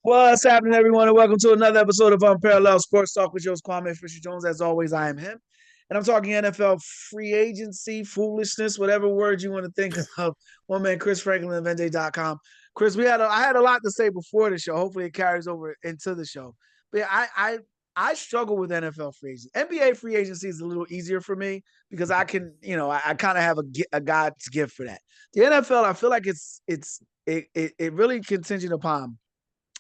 What's happening, everyone, and welcome to another episode of Unparalleled Sports Talk with yours, Kwame Fisher Jones. As always, I am him, and I'm talking NFL free agency, foolishness, whatever word you want to think of. One man, Chris Franklin, Vende.com. Chris, I had a lot to say before the show. Hopefully, it carries over into the show. But yeah, I struggle with NFL free agency. NBA free agency is a little easier for me because I can, I kind of have a God's gift for that. The NFL, I feel like it really contingent upon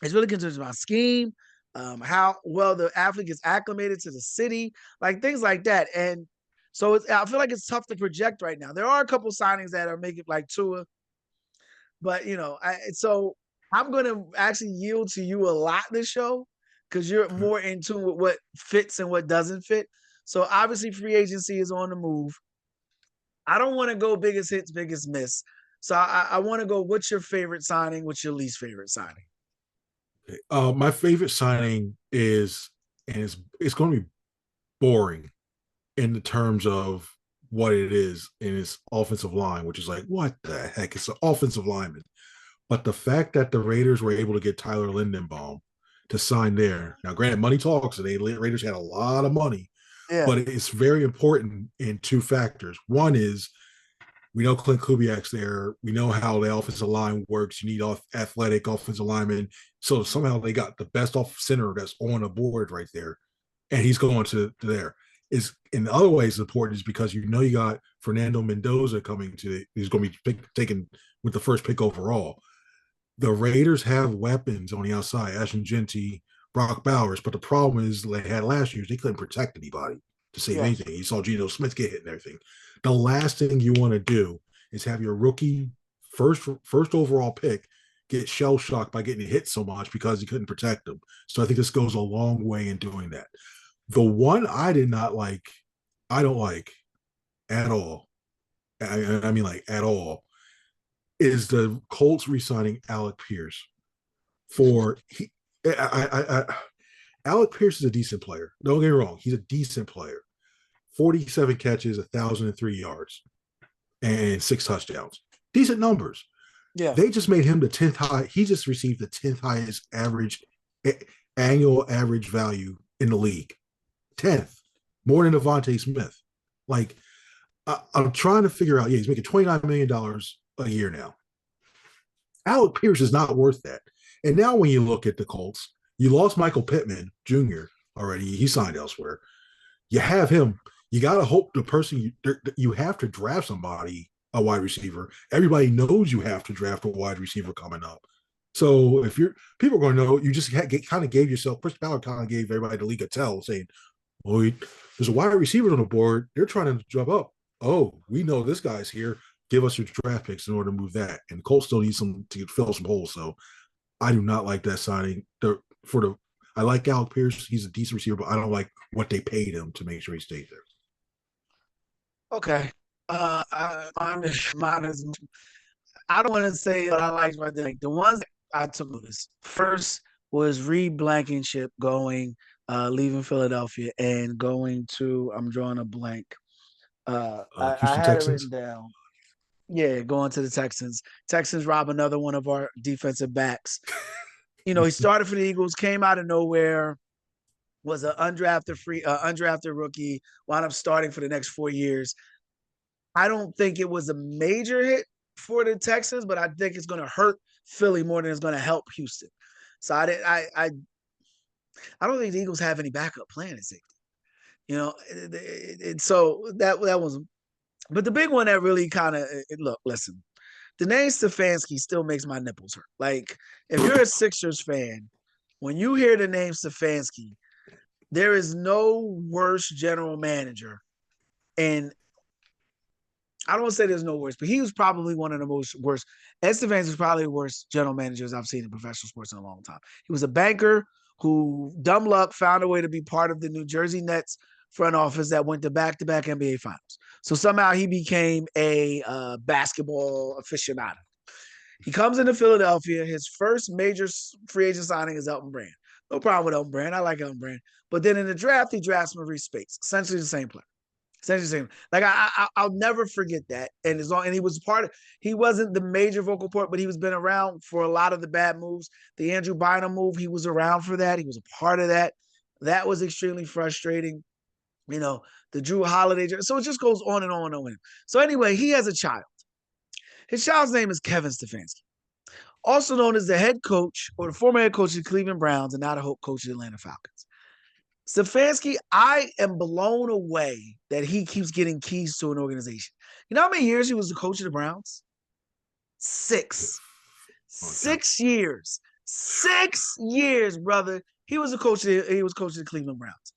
it's really contingent on scheme, how well the athlete gets acclimated to the city, like things like that. And so I feel like it's tough to project right now. There are a couple signings that are making like Tua, but so I'm going to actually yield to you a lot this show because you're more in tune with what fits and what doesn't fit. So obviously, free agency is on the move. I don't want to go biggest hits, biggest miss. So I want to go. What's your favorite signing? What's your least favorite signing? My favorite signing is, and it's going to be boring in the terms of what it is in its offensive line, which is like, what the heck? It's an offensive lineman. But the fact that the Raiders were able to get Tyler Lindenbaum to sign there. Now, granted, money talks, and the Raiders had a lot of money, Yeah. but it's very important in two factors. One is we know Clint Kubiak's there. We know how the offensive line works. You need athletic offensive linemen. So somehow they got the best off center that's on the board right there. And he's going to there. Is in other ways important is because you got Fernando Mendoza coming he's going to be taken with the first pick overall. The Raiders have weapons on the outside, Ashton Genty, Brock Bowers, but the problem is they had last year, they couldn't protect anybody to save anything. You saw Geno Smith get hit and everything. The last thing you want to do is have your rookie first overall pick get shell shocked by getting hit so much because he couldn't protect him. So I think this goes a long way in doing that. The one I did not like, I don't like at all. I mean, like at all, is the Colts re-signing Alec Pierce for Alec Pierce is a decent player. Don't get me wrong, he's a decent player. 47 catches, 1,003 yards, and 6 touchdowns. Decent numbers. Yeah. They just made him the 10th high. He just received the 10th highest annual average value in the league. 10th. More than Devontae Smith. Like, I'm trying to figure out, he's making $29 million a year now. Alec Pierce is not worth that. And now when you look at the Colts, you lost Michael Pittman Jr. already. He signed elsewhere. You have him. You got to hope the person you have to draft somebody, a wide receiver. Everybody knows you have to draft a wide receiver coming up. So if people are going to know, you just kind of gave yourself, Chris Ballard kind of gave everybody the league a tell saying, well, there's a wide receiver on the board. They're trying to jump up. Oh, we know this guy's here. Give us your draft picks in order to move that. And Colts still need some to fill some holes. So I do not like that signing. I like Alec Pierce. He's a decent receiver, but I don't like what they paid him to make sure he stayed there. Okay. Mine is, I don't want to say what I like, but the ones I took notice first was Reed Blankenship leaving Philadelphia and going to, I'm drawing a blank. I Houston had it Texans. written down. Yeah, going to the Texans. Texans rob another one of our defensive backs. He started for the Eagles, came out of nowhere, was an undrafted rookie, wound up starting for the next 4 years. I don't think it was a major hit for the Texans, but I think it's going to hurt Philly more than it's going to help Houston. So I don't think the Eagles have any backup plan at safety. So that was, but the big one that really kind of listen, the name Stefanski still makes my nipples hurt. Like if you're a Sixers fan, when you hear the name Stefanski, there is no worse general manager. And I don't want to say there's no worse, but he was probably one of the most worst. Ed Stefanski was probably the worst general managers I've seen in professional sports in a long time. He was a banker who, dumb luck, found a way to be part of the New Jersey Nets front office that went to back-to-back NBA finals. So somehow he became a basketball aficionado. He comes into Philadelphia. His first major free agent signing is Elton Brand. No problem with Elton Brand. I like Elton Brand. But then in the draft, he drafts Maurice Spates, essentially the same player. Essentially, like I'll never forget that. And as long and he was part of. He wasn't the major vocal part, but he was been around for a lot of the bad moves. The Andrew Bynum move, he was around for that. He was a part of that. That was extremely frustrating. You know, the Drew Holiday. So it just goes on and on and on. So anyway, he has a child. His child's name is Kevin Stefanski, also known as the head coach or the former head coach of the Cleveland Browns and now the coach of the Atlanta Falcons. Stefanski, I am blown away that he keeps getting keys to an organization. You know how many years he was the coach of the Browns? 6. 6 years. 6 years, brother. He was coach of the Cleveland Browns.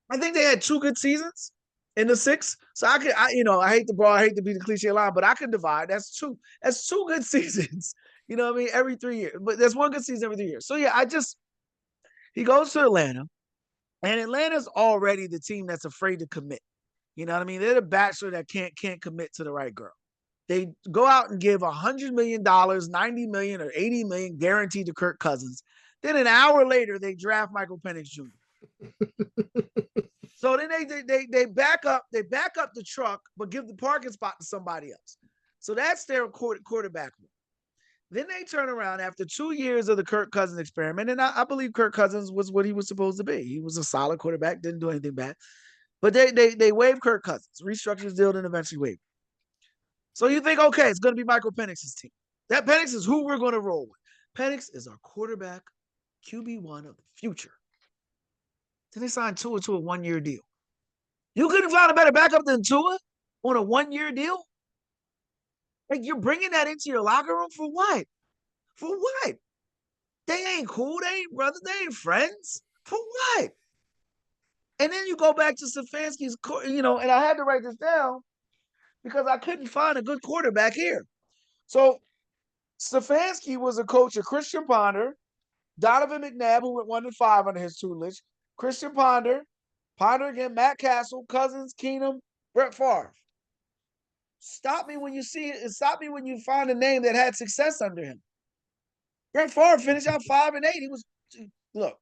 I think they had 2 good seasons in the 6. So I hate to be the cliche line, but I can divide. That's 2 good seasons. You know what I mean? Every 3 years. But there's 1 good season every 3 years. So yeah, he goes to Atlanta. And Atlanta's already the team that's afraid to commit. You know what I mean? They're the bachelor that can't commit to the right girl. They go out and give $100 million, $90 million, or $80 million guaranteed to Kirk Cousins. Then an hour later, they draft Michael Penix Jr. So then they back up the truck, but give the parking spot to somebody else. So that's their quarterback. Then they turn around after 2 years of the Kirk Cousins experiment, and I believe Kirk Cousins was what he was supposed to be. He was a solid quarterback, didn't do anything bad. But they waived Kirk Cousins, restructured his deal, and eventually waived. So you think, okay, it's going to be Michael Penix's team. That Penix is who we're going to roll with. Penix is our quarterback, QB1 of the future. Then they signed Tua to a 1-year deal. You couldn't find a better backup than Tua on a 1-year deal? Like, you're bringing that into your locker room for what? For what? They ain't cool. They ain't brothers. They ain't friends. For what? And then you go back to Stefanski's, and I had to write this down because I couldn't find a good quarterback here. So Stefanski was a coach of Christian Ponder, Donovan McNabb, who went 1-5 under his tutelage, Christian Ponder again, Matt Castle, Cousins, Keenum, Brett Favre. Stop me when you see it. Stop me when you find a name that had success under him. Brett Favre finished out 5-8. The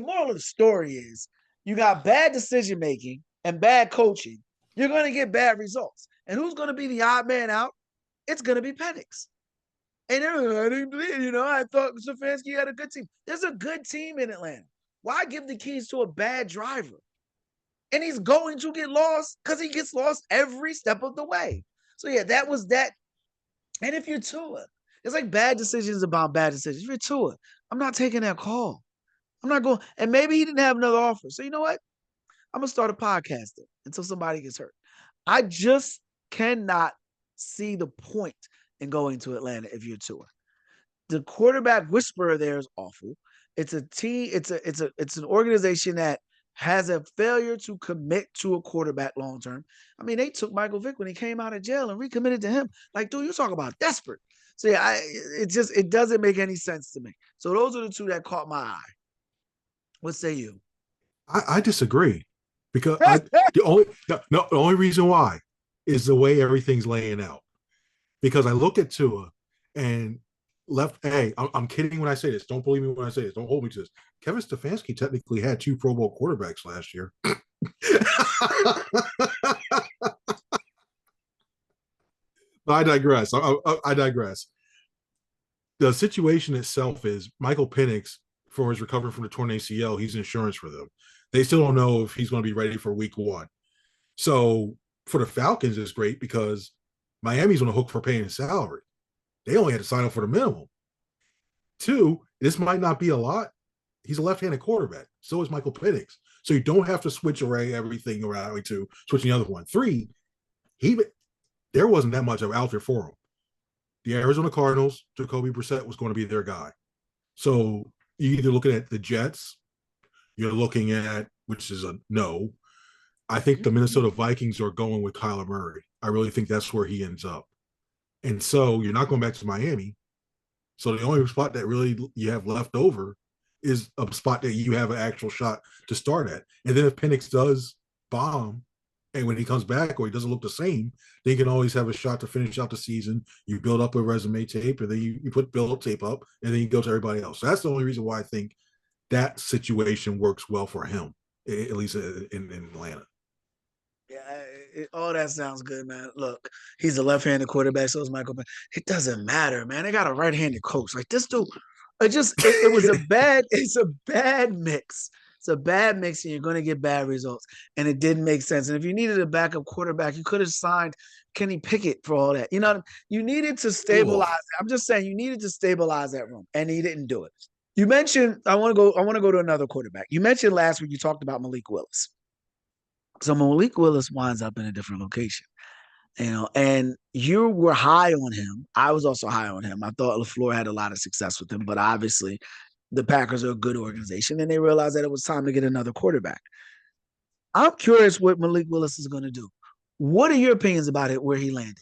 moral of the story is you got bad decision making and bad coaching. You're going to get bad results. And who's going to be the odd man out? It's going to be Penix. And I thought Stefanski had a good team. There's a good team in Atlanta. Why give the keys to a bad driver? And he's going to get lost because he gets lost every step of the way. So, yeah, that was that. And if you're Tua, it's like bad decisions about bad decisions. If you're Tua, I'm not taking that call. I'm not going. And maybe he didn't have another offer. So, you know what? I'm going to start a podcast until somebody gets hurt. I just cannot see the point in going to Atlanta if you're Tua. The quarterback whisperer there is awful. It's a team. It's an organization that has a failure to commit to a quarterback long term. I mean, they took Michael Vick when he came out of jail and recommitted to him. Like, dude, you talk about desperate. So yeah, it doesn't make any sense to me. So those are the 2 that caught my eye. What say you? I disagree because the only reason why is the way everything's laying out. Because I look at Tua and I'm kidding when I say this. Don't believe me when I say this. Don't hold me to this. Kevin Stefanski technically had 2 Pro Bowl quarterbacks last year. But I digress. I digress. The situation itself is Michael Penix, for his recovery from the torn ACL, he's insurance for them. They still don't know if he's going to be ready for week 1. So for the Falcons, it's great because Miami's on the hook for paying his salary. They only had to sign up for the minimum. 2, this might not be a lot. He's a left-handed quarterback. So is Michael Penix. So you don't have to switch everything around to switching the other one. 3, there wasn't that much of out there for him. The Arizona Cardinals, Jacoby Brissett was going to be their guy. So you're either looking at the Jets, you're looking at, which is a no. I think the Minnesota Vikings are going with Kyler Murray. I really think that's where he ends up. And so you're not going back to Miami. So the only spot that really you have left over is a spot that you have an actual shot to start at. And then if Penix does bomb, and when he comes back or he doesn't look the same, then you can always have a shot to finish out the season. You build up a resume tape, and then you put build tape up, and then you go to everybody else. So that's the only reason why I think that situation works well for him, at least in Atlanta. Yeah, all that sounds good, man. Look, he's a left-handed quarterback, so is Michael. It doesn't matter, man. They got a right-handed coach. Like this dude, it was a bad. It's a bad mix. It's a bad mix, and you're going to get bad results. And it didn't make sense. And if you needed a backup quarterback, you could have signed Kenny Pickett for all that. You know, you needed to stabilize. Ugh. I'm just saying, you needed to stabilize that room, and he didn't do it. You mentioned. I want to go. I want to go to another quarterback. You mentioned last week. You talked about Malik Willis. So Malik Willis winds up in a different location, and you were high on him. I was also high on him. I thought LaFleur had a lot of success with him, but obviously the Packers are a good organization and they realized that it was time to get another quarterback. I'm curious what Malik Willis is going to do. What are your opinions about it, where he landed?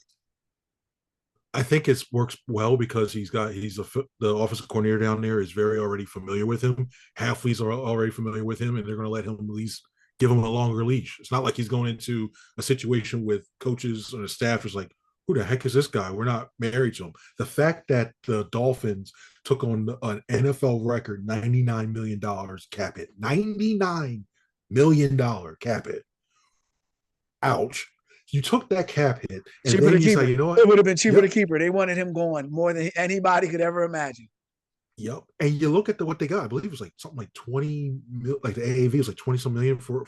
I think it works well because the offensive coordinator down there is very already familiar with him. Halfleys are already familiar with him, and they're going to let him at least give him a longer leash. It's not like he's going into a situation with coaches or the staff who's like, who the heck is this guy? We're not married to him. The fact that the Dolphins took on an NFL record $99 million cap hit, $99 million cap hit. Ouch. You took that cap hit, and Cheaper then to you keep say, it. you know what? It would have been cheaper to Yep, keep her. They wanted him going more than anybody could ever imagine. yep. And you look at what they got. I believe it was like something like 20 mil, like the AAV was like 20 some million for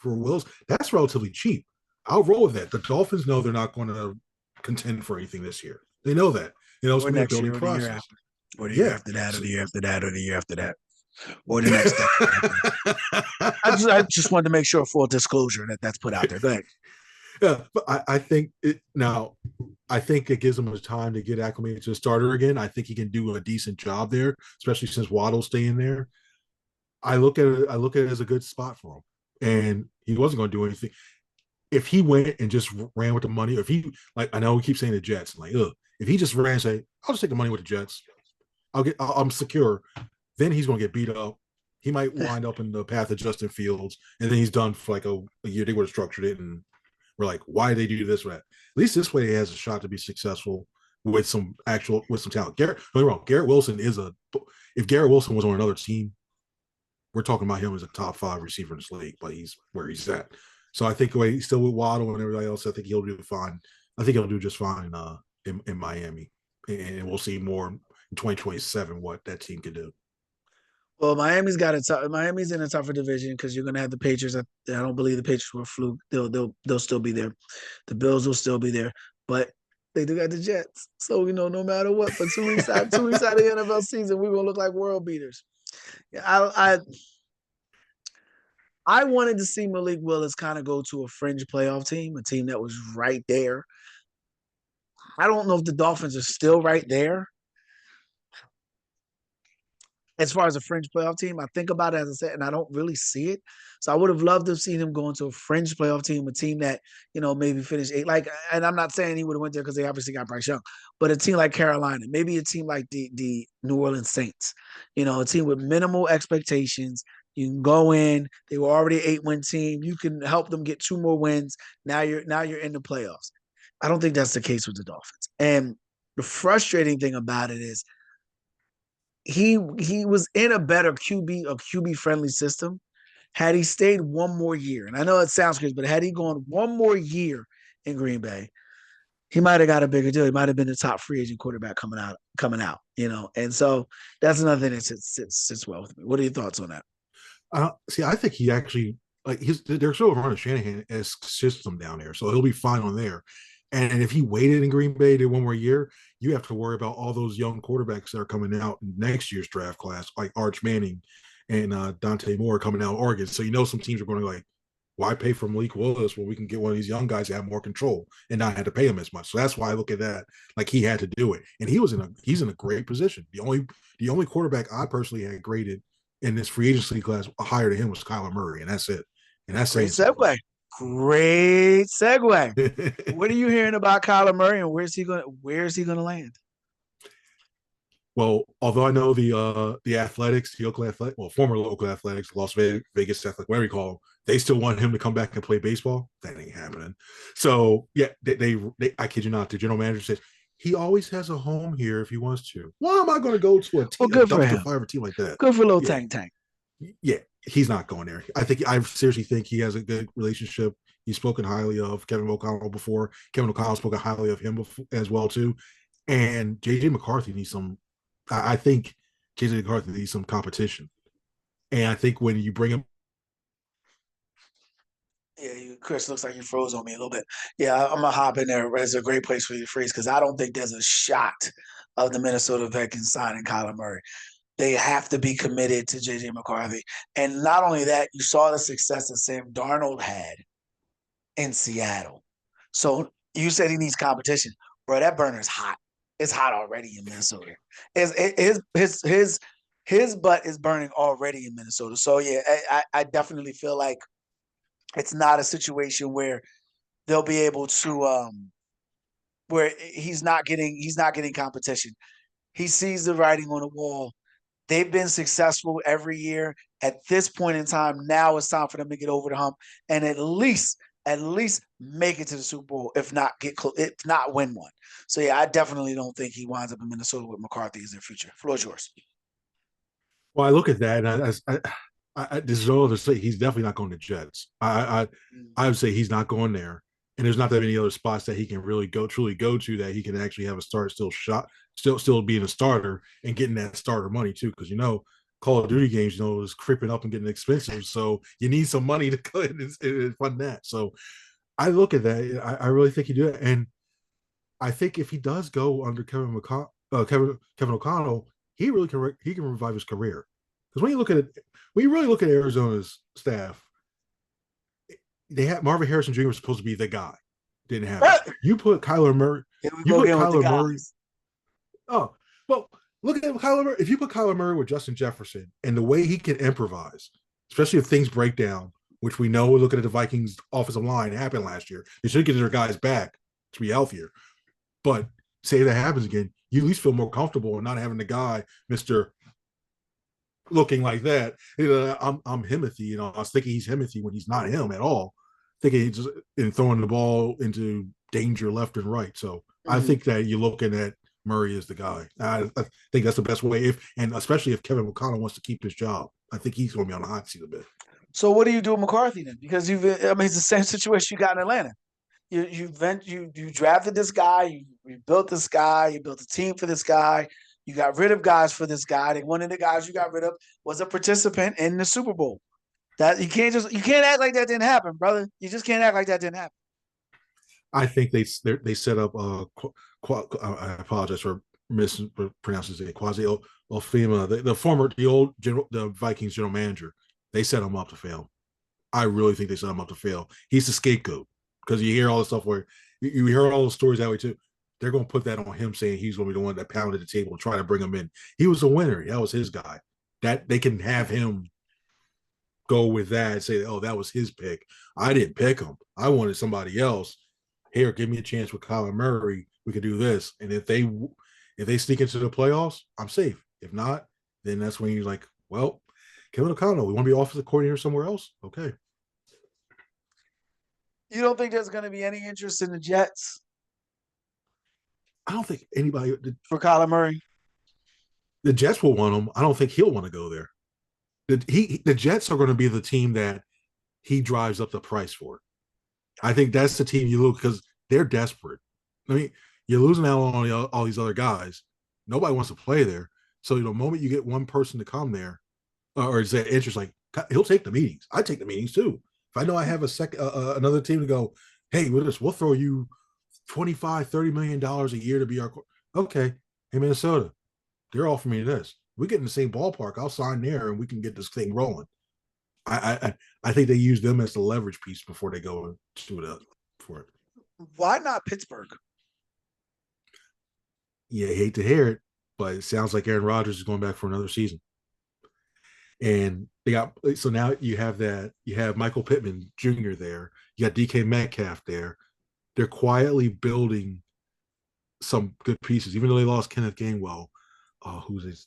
Wills. That's relatively cheap. I'll roll with that. The Dolphins know they're not going to contend for anything this year. They know that. It's Or going to be a next building year, or the year process. after, or the year Yeah. after that, or So, the year after that, or the year after that, or the next day. I just wanted to make sure, full disclosure, that that's put out there. Go ahead. yeah, but I think it now. I think it gives him a time to get acclimated to the starter again. I think he can do a decent job there, especially since Waddle's staying there. I look at it. I look at it as a good spot for him, and he wasn't going to do anything. If he went and just ran with the money, if he like, I know we keep saying the Jets, like, ugh, if he just ran and say, I'll just take the money with the Jets. I'm secure. Then he's going to get beat up. He might wind up in the path of Justin Fields, and then he's done for like a year. They would have structured it, and we're like, why did they do this or that? At least this way, he has a shot to be successful with some talent. Don't get me wrong. Garrett Wilson is a. If Garrett Wilson was on another team, we're talking about him as a top 5 receiver in this league, but he's where he's at. So I think the way he's still with Waddle and everybody else, I think he'll do fine. I think he'll do just fine in Miami, and we'll see more in 2027 what that team can do. Well, Miami's in a tougher division because you're going to have the Patriots. I don't believe the Patriots were a fluke. They'll still be there. The Bills will still be there, but they do got the Jets. So no matter what, for 2 weeks out, 2 weeks out of the NFL season, we're gonna look like world beaters. Yeah, I wanted to see Malik Willis kind of go to a fringe playoff team, a team that was right there. I don't know if the Dolphins are still right there as far as a fringe playoff team. I think about it, as I said, and I don't really see it. So I would have loved to have seen him go into a fringe playoff team, a team that, maybe finished 8. Like, and I'm not saying he would have went there because they obviously got Bryce Young, but a team like Carolina, maybe a team like the New Orleans Saints, a team with minimal expectations. You can go in. They were already an 8-win team. You can help them get 2 more wins. Now you're in the playoffs. I don't think that's the case with the Dolphins. And the frustrating thing about it is he was in a better QB friendly system had he stayed one more year. And I know it sounds crazy, but had he gone one more year in Green Bay, he might have got a bigger deal. He might have been the top free agent quarterback coming out. And so that's another thing that sits well with me. What are your thoughts on that? See, I think he actually they're sort of running Shanahan-esque system down there, so he'll be fine on there. And if he waited in Green Bay to 1 more year, you have to worry about all those young quarterbacks that are coming out in next year's draft class, like Arch Manning and Dante Moore coming out of Oregon. So some teams are going to like, why pay for Malik Willis when we can get one of these young guys that have more control and not have to pay him as much? So that's why I look at that like he had to do it, and he's in a great position. The only quarterback I personally had graded in this free agency class higher than him was Kyler Murray, and that's it. And that's Great saying segue. Great segue. What are you hearing about Kyler Murray, and where's he going to land? Well, although I know the Athletics, the Oakland Athletics, well, former local Athletics, Las Vegas Athletic, whatever you call them, they still want him to come back and play baseball. That ain't happening. So yeah, they I kid you not, the general manager says he always has a home here if he wants to. Why am I going to go to a dumpster fire team like that? Good for little Tank. Yeah, he's not going there. I seriously think he has a good relationship. He's spoken highly of Kevin O'Connell before. Kevin O'Connell spoken highly of him before, as well too. And JJ McCarthy needs some. I think JJ McCarthy needs some competition. And I think when you bring him, Yeah, Chris, looks like you froze on me a little bit. Yeah, I'm gonna hop in there. It's a great place for you to freeze because I don't think there's a shot of the Minnesota Vikings signing Kyler Murray. They have to be committed to JJ McCarthy. And not only that, you saw the success that Sam Darnold had in Seattle. So you said he needs competition. Bro, that burner's hot. It's hot already in Minnesota. His butt is burning already in Minnesota. So yeah, I definitely feel like it's not a situation where they'll be able to where he's not getting competition. He sees the writing on the wall. They've been successful every year. At this point in time, now it's time for them to get over the hump and at least make it to the Super Bowl, if not if not win one. So yeah, I definitely don't think he winds up in Minnesota with McCarthy as their future. Floor's yours. well, I look at that, and this is all to say he's definitely not going to Jets. I would say he's not going there, and there's not that many other spots that he can really truly go to that he can actually have a start still being a starter and getting that starter money too, because Call of Duty games is creeping up and getting expensive, so you need some money to go ahead and fund that. So I look at that, I really think he do it, and I think if he does go under Kevin O'Connell, he can revive his career. Because when you really look at Arizona's staff, they had Marvin Harrison Jr. was supposed to be the guy. Didn't happen. You put Kyler Murray. You put Kyler Murray. Oh, well, look at Kyler Murray. If you put Kyler Murray with Justin Jefferson and the way he can improvise, especially if things break down, which we know, looking at the Vikings offensive line happened last year. They should get their guys back to be healthier. But say that happens again, you at least feel more comfortable in not having the guy, Mr. looking like that. I'm Himothy, I was thinking he's Himothy when he's not him at all. Thinking he's just in throwing the ball into danger left and right. So I think that you're looking at Murray as the guy. I think that's the best way, and especially if Kevin O'Connell wants to keep his job. I think he's going to be on the hot seat a bit. So what do you do with McCarthy then? Because it's the same situation you got in Atlanta. You drafted this guy, you built this guy, you built a team for this guy, you got rid of guys for this guy. One of the guys you got rid of was a participant in the Super Bowl. That you can't act like that didn't happen, brother. You just can't act like that didn't happen. I think they set up. I apologize for mispronouncing it. Quasi Ofima, the Vikings general manager. They set him up to fail. I really think they set him up to fail. He's the scapegoat because you hear all the stuff where you hear all the stories that way too. They're going to put that on him, saying he's going to be the one that pounded the table and try to bring him in. He was a winner. That was his guy. That they can have him go with that and say, "Oh, that was his pick. I didn't pick him. I wanted somebody else. Here, give me a chance with Kyler Murray. We could do this." And if they sneak into the playoffs, I'm safe. If not, then that's when you're like, "Well, Kevin O'Connell, we want to be offensive coordinator somewhere else." Okay. You don't think there's going to be any interest in the Jets? I don't think anybody for Kyler Murray. The Jets will want him. I don't think he'll want to go there. The Jets are going to be the team that he drives up the price for. I think that's the team you look because they're desperate. I mean, you're losing out on all these other guys. Nobody wants to play there. So the moment you get one person to come there, or is that interest, like he'll take the meetings. I take the meetings too. If I know I have another team to go, hey, we'll throw you $25-30 million a year to be our okay. Hey, Minnesota, they're offering me this. We get in the same ballpark. I'll sign there and we can get this thing rolling. I think they use them as the leverage piece before they go to it for it. Why not Pittsburgh? Yeah, I hate to hear it, but it sounds like Aaron Rodgers is going back for another season. And so now you have Michael Pittman Jr. there. You got DK Metcalf there. They're quietly building some good pieces, even though they lost Kenneth Gainwell.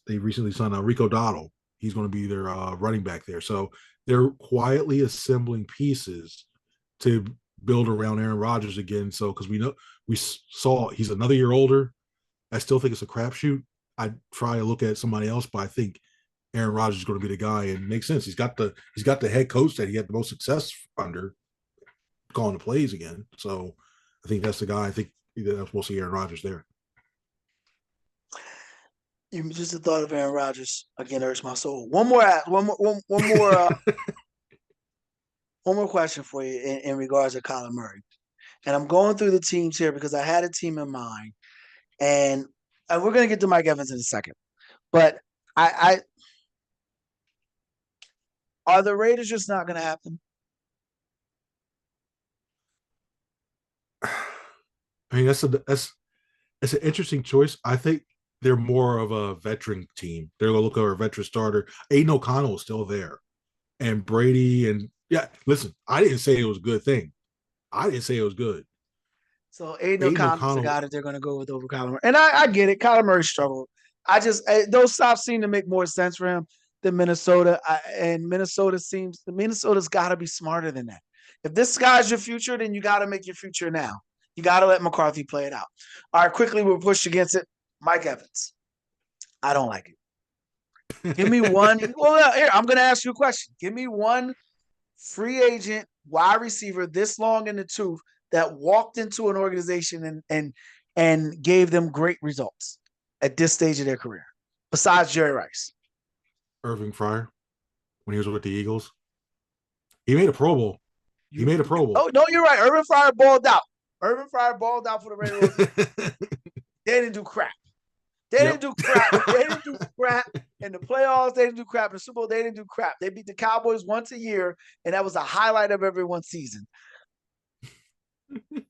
They recently signed Rico Dowdle. He's going to be their running back there. So they're quietly assembling pieces to build around Aaron Rodgers again. So because we saw he's another year older. I still think it's a crapshoot. I'd try to look at somebody else, but I think Aaron Rodgers is going to be the guy, and it makes sense. He's got the head coach that he had the most success under. calling the plays again. So I think that's the guy. I think we'll see Aaron Rodgers there. You just the thought of Aaron Rodgers again hurts my soul. One more question for you in regards to Kyler Murray. And I'm going through the teams here because I had a team in mind, and we're going to get to Mike Evans in a second. But I are the Raiders just not going to happen? I mean, that's an interesting choice. I think they're more of a veteran team. They're going to look for a veteran starter. Aiden O'Connell is still there, and Brady and listen, I didn't say it was a good thing. I didn't say it was good. So Aiden O'Connell's the guy that they're going to go with over Kyler Murray. And I get it. Kyler Murray struggled. Those stops seem to make more sense for him than Minnesota. Minnesota's got to be smarter than that. If this guy's your future, then you got to make your future now. You got to let McCarthy play it out. All right, quickly, we'll push against it. Mike Evans. I don't like it. Give me one. Well, here, I'm going to ask you a question. Give me one free agent wide receiver this long in the tooth that walked into an organization and gave them great results at this stage of their career, besides Jerry Rice. Irving Fryer, when he was with the Eagles. He made a Pro Bowl. Oh, no, you're right. Irving Fryer balled out. Irvin Fryer balled out for the Raiders. They didn't do crap. They didn't do crap in the playoffs. They didn't do crap in the Super Bowl. They didn't do crap. They beat the Cowboys once a year, and that was a highlight of everyone's season.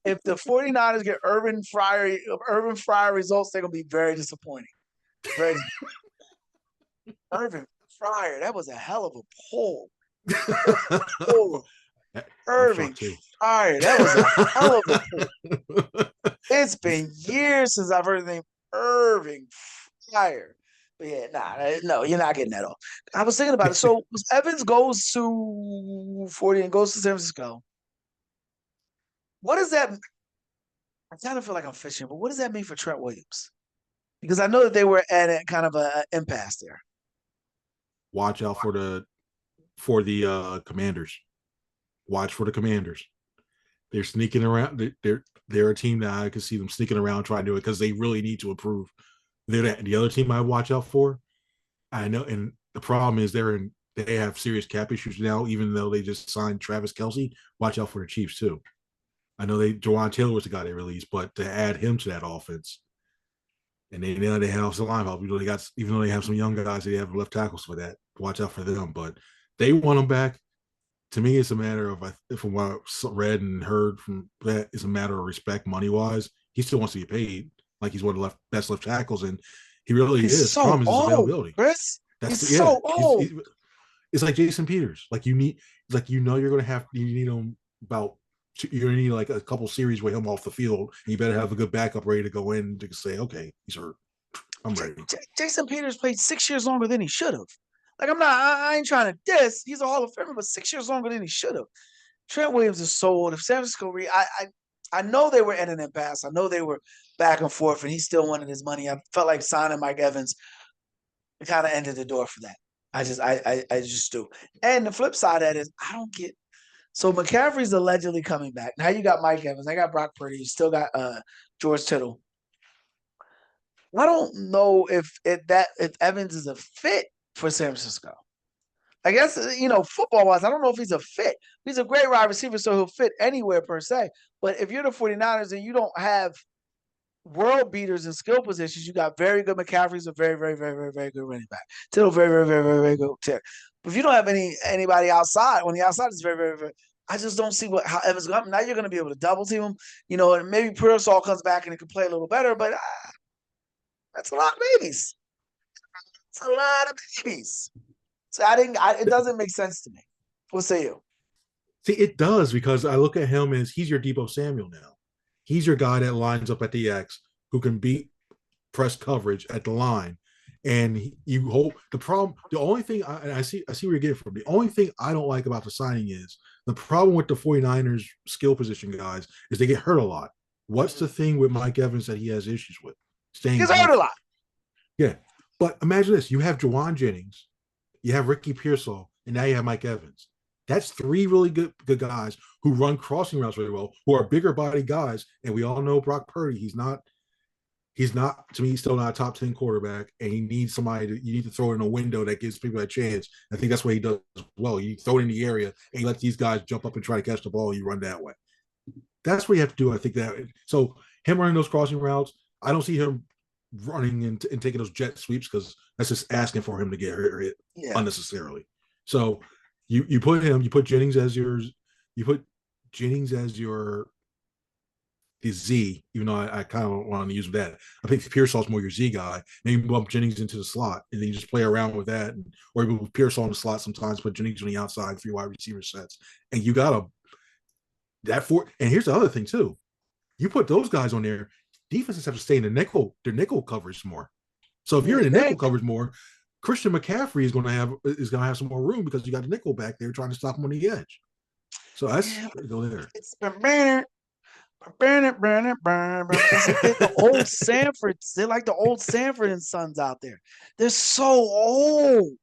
If the 49ers get Irvin Fryer results, they're going to be very disappointing. Irvin Fryer, that was a hell of a pull. Irving Fryer, that was a hell of a pull. It's been years since I've heard the name Irving Fryer. But yeah, no, you're not getting that off. I was thinking about it. So Evans goes to 40 and goes to San Francisco. What does that mean? I kind of feel like I'm fishing, but what does that mean for Trent Williams? Because I know that they were at a kind of an impasse there. Watch out for the Commanders. Watch for the Commanders. They're sneaking around. They're a team that I can see them sneaking around trying to do it because they really need to improve. They're the other team I watch out for. I know, and the problem is they have serious cap issues now, even though they just signed Travis Kelce. Watch out for the Chiefs too. I know Jawan Taylor was the guy they released, but to add him to that offense, and they have some linebackers. Even though they have some young guys, they have left tackles for that. Watch out for them, but they want them back. To me, it's a matter of, from what I read and heard from that, it's a matter of respect money wise. He still wants to get paid, like he's one of the best left tackles, and he really is. So problem is his availability. Chris, he's so old. It's like Jason Peters. Like you're going to have you need him about. You're going to need like a couple series with him off the field. And you better have a good backup ready to go in to say, okay, he's hurt. I'm ready. Jason Peters played 6 years longer than he should have. Like I ain't trying to diss. He's a Hall of Famer, but 6 years longer than he should have. Trent Williams is so old. If San Francisco, I know they were in an impasse. I know they were back and forth, and he still wanted his money. I felt like signing Mike Evans kind of ended the door for that. I just do. And the flip side of that is I don't get. So McCaffrey's allegedly coming back. Now you got Mike Evans. I got Brock Purdy. You still got George Kittle. I don't know if Evans is a fit for San Francisco. I guess, football-wise, I don't know if he's a fit. He's a great wide receiver, so he'll fit anywhere per se. But if you're the 49ers and you don't have world beaters in skill positions, you got very good McCaffrey's a very, very, very, very, very good running back. Tittle, very, very, very, very, very good. But if you don't have anybody outside, on the outside is very, very, very. I just don't see how Evans going to happen. Now you're going to be able to double team him, and maybe Pearsall comes back and he can play a little better, but that's a lot of babies. It's a lot of babies. So it doesn't make sense to me. What say you? See, it does, because I look at him as he's your Deebo Samuel now. He's your guy that lines up at the X, who can beat press coverage at the line. And you hope the only thing I see where you're getting from. The only thing I don't like about the signing is the problem with the 49ers skill position guys is they get hurt a lot. What's the thing with Mike Evans that he has issues with? He's hurt a lot. Yeah. But imagine this. You have Juwan Jennings, you have Ricky Pearsall, and now you have Mike Evans. That's three really good guys who run crossing routes really well, who are bigger body guys. And we all know Brock Purdy. He's not to me. He's still not a top 10 quarterback, and he needs somebody. You need to throw it in a window that gives people a chance. I think that's what he does well. You throw it in the area, and you let these guys jump up and try to catch the ball. And you run that way. That's what you have to do. I think that so him running those crossing routes. I don't see him running and taking those jet sweeps because that's just asking for him to get hit unnecessarily. So you put Jennings as your the Z, even though I kind of want to use that. I think Pearsall's more your Z guy. Maybe bump Jennings into the slot and then you just play around with that. Or you put Pearsall in the slot sometimes, put Jennings on the outside, 3 wide receiver sets. And you got and here's the other thing too. You put those guys on there, defenses have to stay in their nickel coverage more. So if you're in the nickel coverage more, Christian McCaffrey is going to have some more room because you got the nickel back there trying to stop him on the edge. So that's go there. It's the old Sanfords. They're like the old Sanford and Sons out there. They're so old.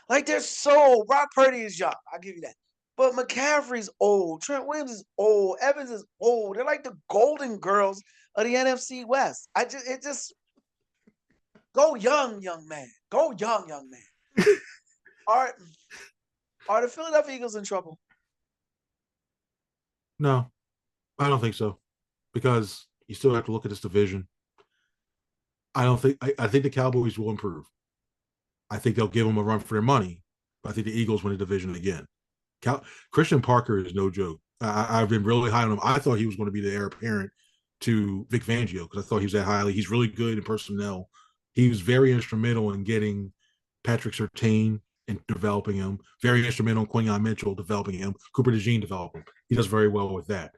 Like they're so old. Brock Purdy is young. I'll give you that. But McCaffrey's old. Trent Williams is old. Evans is old. They're like the golden girls of the NFC West. It just go young man. Go young man. Are the Philadelphia Eagles in trouble? No, I don't think so, because you still have to look at this division. I think the Cowboys will improve. I think they'll give them a run for their money, but I think the Eagles win the division again. Christian Parker is no joke. I've been really high on him. I thought he was going to be the heir apparent to Vic Fangio because I thought he was that highly. He's really good in personnel. He was very instrumental in getting Patrick Surtain and developing him. Very instrumental in Quinyon Mitchell developing him. Cooper DeJean developing him. He does very well with that.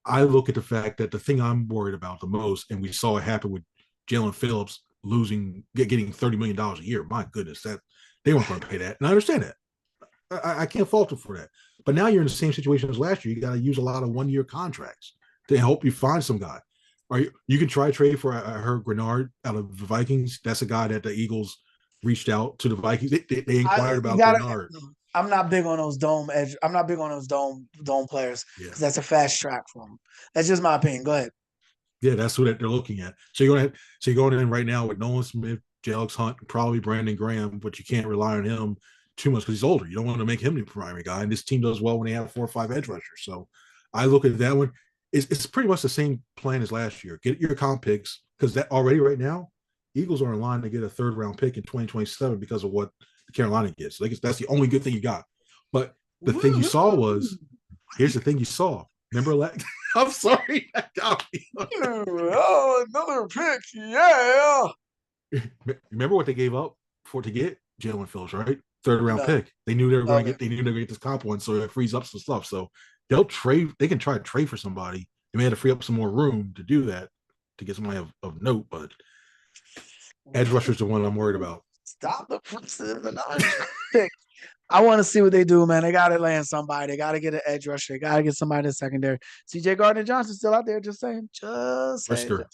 I look at the fact that the thing I'm worried about the most, and we saw it happen with Jalen Phillips getting $30 million a year. My goodness, that they weren't going to pay that. And I understand that. I can't fault them for that. But now you're in the same situation as last year. You got to use a lot of 1-year contracts to help you find some guy. You can try trade for, I heard Grenard out of the Vikings. That's a guy that the Eagles reached out to the Vikings. They inquired about Grenard. I'm not big on those dome edge. I'm not big on those dome players because that's a fast track for them. That's just my opinion. Go ahead. Yeah, that's what they're looking at. So you're going in right now with Nolan Smith, Alex Hunt, probably Brandon Graham, but you can't rely on him too much because he's older. You don't want to make him the primary guy. And this team does well when they have 4 or 5 edge rushers. So I look at that one. It's pretty much the same plan as last year. Get your comp picks because that already right now, Eagles are in line to get a 3rd round pick in 2027 because of what Carolina gets. Like that's the only good thing you got. But the thing you saw was here's the thing you saw. Remember, I'm sorry, that got me. Oh, another pick, yeah. Remember what they gave up to get Jalen Phillips, right? 3rd round pick. They knew they were going to get. They knew they were going to get this comp one, so it frees up some stuff. So they'll trade. They can try to trade for somebody. They may have to free up some more room to do that to get somebody of note. But edge rusher's the one I'm worried about. Stop the pick. I want to see what they do, man. They got to land somebody. They got to get an edge rusher. They got to get somebody in the secondary. CJ Gardner-Johnson still out there. Just saying. Brisker.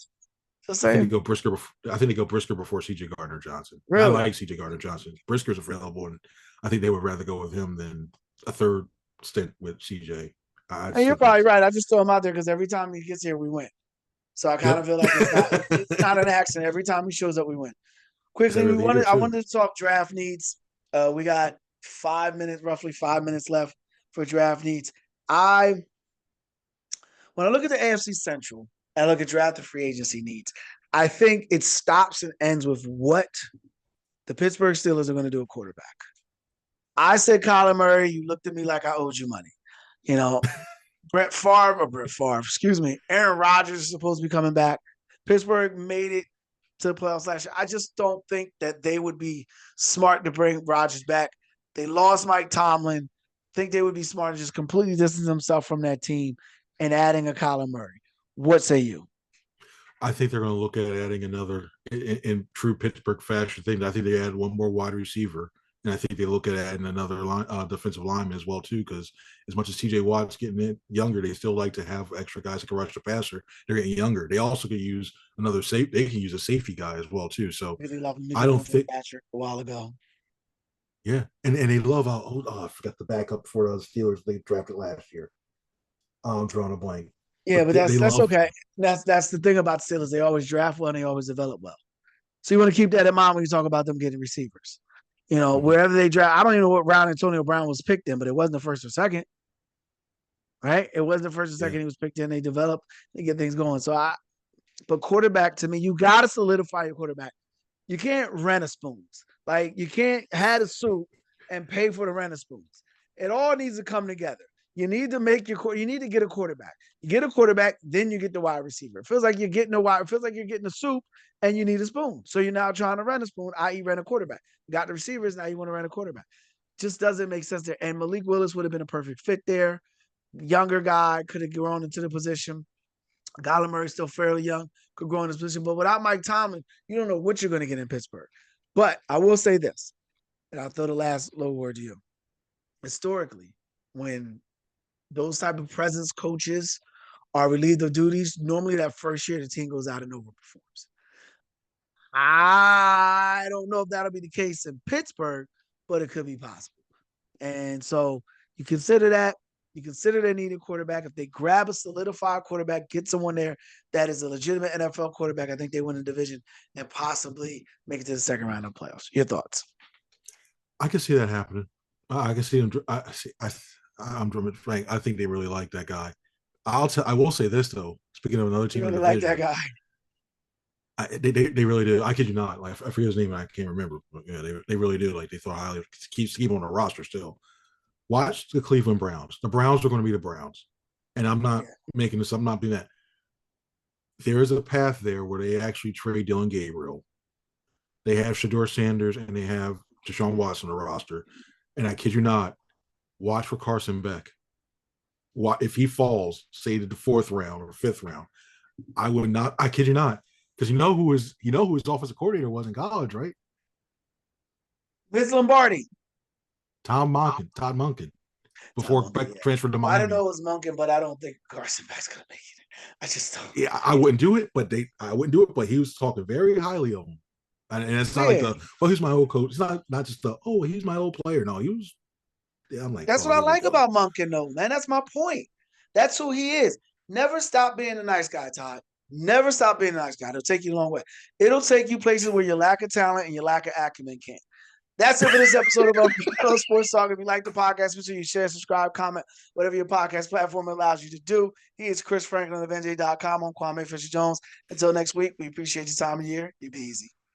Just saying. I think they go Brisker before CJ Gardner-Johnson. Really? I like CJ Gardner-Johnson. Brisker's available, and I think they would rather go with him than a 3rd stint with CJ. And you're probably right. I just throw him out there because every time he gets here, we win. So I kind of feel like it's not an accident. Every time he shows up, we win. Quickly, I wanted to talk draft needs. We got roughly 5 minutes left for draft needs. When I look at the AFC Central and I look at draft and free agency needs, I think it stops and ends with what the Pittsburgh Steelers are going to do at quarterback. I said Kyler Murray. You looked at me like I owed you money. You know, Aaron Rodgers is supposed to be coming back. Pittsburgh made it to the playoffs last year. I just don't think that they would be smart to bring Rodgers back. They lost Mike Tomlin. Think they would be smart to just completely distance themselves from that team and adding a Kyler Murray. What say you? I think they're going to look at adding another in true Pittsburgh fashion thing. I think they add one more wide receiver, and I think they look at adding another defensive lineman as well too. Because as much as TJ Watt's getting younger, they still like to have extra guys that can rush the passer. They're getting younger. They also could use another safe. They can use a safety guy as well too. So really I don't think Patrick a while ago. Yeah, and they love I forgot the backup for the Steelers they drafted last year. I'm drawing a blank, Yeah, but but they that's love. okay. That's the thing about Steelers. They always draft well and they always develop well. So you want to keep that in mind when you talk about them getting receivers. Mhm. Wherever they draft, I don't even know what round Antonio Brown was picked in, but it wasn't the first or second, right? It wasn't the first or Yeah, second he was picked in. They develop, they get things going. But quarterback to me, you got to solidify your quarterback. You can't rent a spoons. Like you can't have a suit and pay for the rent of spoons. It all needs to come together. You need to make you need to get a quarterback. You get a quarterback, then you get the wide receiver. It feels like you're getting a wide, it feels like you're getting a soup and you need a spoon. So you're now trying to rent a spoon, i.e. rent a quarterback. You got the receivers, now you want to rent a quarterback. Just doesn't make sense there. And Malik Willis would have been a perfect fit there. Younger guy could have grown into the position. Kyler Murray's still fairly young, could grow in his position. But without Mike Tomlin, you don't know what you're going to get in Pittsburgh. But I will say this, and I'll throw the last little word to you. Historically, when those type of presence coaches are relieved of duties, normally that first year the team goes out and overperforms. I don't know if that'll be the case in Pittsburgh, but it could be possible. And so you consider that. You consider they need a quarterback. If they grab a solidified quarterback, get someone there that is a legitimate NFL quarterback, I think they win the division and possibly make it to the second round of playoffs. Your thoughts? I can see that happening. I can see them. I'm drumming. Frank. I think they really like that guy. I will say this though. Speaking of another You team in really the like that division, guy? they really do. I kid you not. Like I forget his name. I can't remember. But yeah, they really do. Like they thought highly. Keep on the roster still. Watch the Cleveland Browns. The Browns are going to be the Browns, and I'm not Yeah. making this. I'm not being that. There is a path there where they actually trade Dylan Gabriel. They have Shador Sanders and they have Deshaun Watson on the roster. And I kid you not, watch for Carson Beck. If he falls, say to the fourth round or fifth round, I would not. I kid you not, because you know who his offensive coordinator was in college, right? Vince Lombardi. Todd Monken, Tom before Monken, Beck yeah. transferred to Well, I don't know Miami. it was Monken, but I don't think Carson Beck's gonna make it. I just don't. Yeah, I wouldn't do it, but I wouldn't do it, but he was talking very highly of him. And it's not like Yeah, the he's my old coach. It's not just the he's my old player. No, he was. Yeah, I'm like, that's oh, what I here we like go. about Monken, though, man. That's my point. That's who he is. Never stop being a nice guy, Todd. Never stop being a nice guy. It'll take you a long way. It'll take you places where your lack of talent and your lack of acumen can't. That's it for this episode of Unparalleled Sports Talk. If you like the podcast, make sure you share, subscribe, comment, whatever your podcast platform allows you to do. He is Chris Franklin of NJ.com. I'm Kwame Fisher Jones. Until next week, we appreciate your time of year. You be easy.